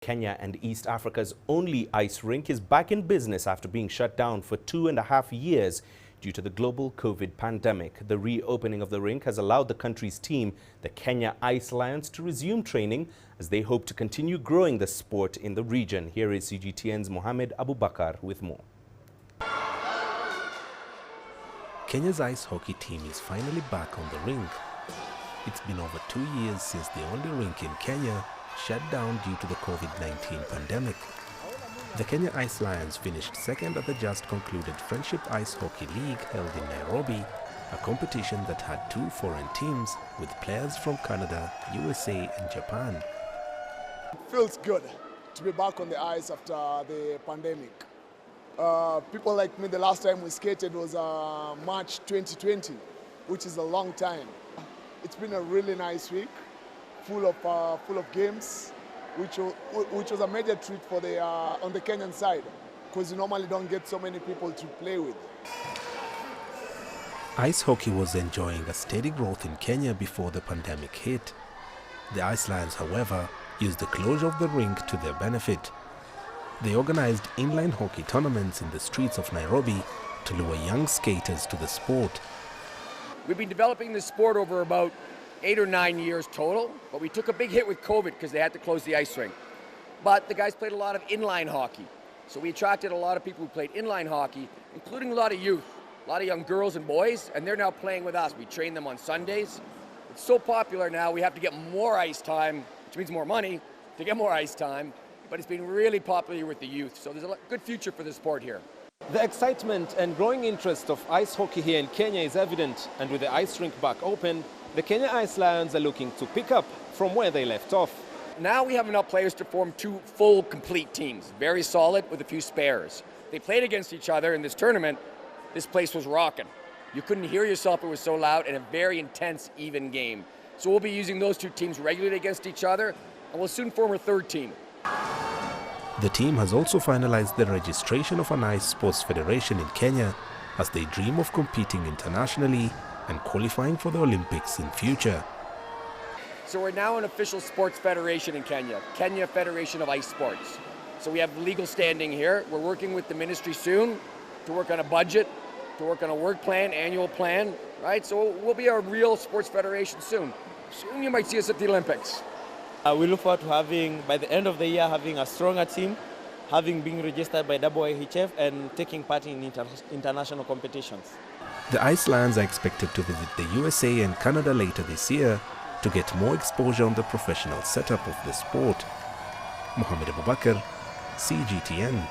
Kenya and East Africa's only ice rink is back in business after being shut down for 2.5 years due to the global COVID pandemic. The reopening of the rink has allowed the country's team, the Kenya Ice Lions, to resume training as they hope to continue growing the sport in the region. Here is CGTN's Mohamed Abubakar with more. Kenya's ice hockey team is finally back on the rink. It's been over 2 years since the only rink in Kenya shut down due to the COVID-19 pandemic. The Kenya Ice Lions finished second at the just concluded Friendship Ice Hockey League held in Nairobi, a competition that had 2 foreign teams with players from Canada, USA and Japan. It feels good to be back on the ice after the pandemic. People like me, the last time we skated was March 2020, which is a long time. It's been a really nice week, full of games, which was a major treat for the on the Kenyan side, because you normally don't get so many people to play with. Ice hockey was enjoying a steady growth in Kenya before the pandemic hit. The Ice Lions, however, used the closure of the rink to their benefit. They organized inline hockey tournaments in the streets of Nairobi to lure young skaters to the sport. We've been developing this sport over about 8 or 9 years total, but we took a big hit with COVID because they had to close the ice rink. But the guys played a lot of inline hockey. So we attracted a lot of people who played inline hockey, including a lot of youth, a lot of young girls and boys, and they're now playing with us. We train them on Sundays. It's so popular now, we have to get more ice time, which means more money to get more ice time, but it's been really popular with the youth. So there's a good future for the sport here. The excitement and growing interest of ice hockey here in Kenya is evident, and with the ice rink back open, the Kenya Ice Lions are looking to pick up from where they left off. Now we have enough players to form 2 full, complete teams, very solid with a few spares. They played against each other in this tournament. This place was rocking. You couldn't hear yourself, it was so loud, and a very intense, even game. So we'll be using those 2 teams regularly against each other, and we'll soon form a 3rd team. The team has also finalized the registration of an ice sports federation in Kenya as they dream of competing internationally and qualifying for the Olympics in future. So we're now an official sports federation in Kenya, Kenya Federation of Ice Sports. So we have legal standing here. We're working with the ministry soon to work on a budget, to work on a work plan, annual plan, right? So we'll be a real sports federation soon. Soon you might see us at the Olympics. We look forward to having, by the end of the year, having a stronger team, having been registered by IIHF and taking part in international competitions. The Ice Lions are expected to visit the USA and Canada later this year to get more exposure on the professional setup of the sport. Mohamed Abubakar, CGTN.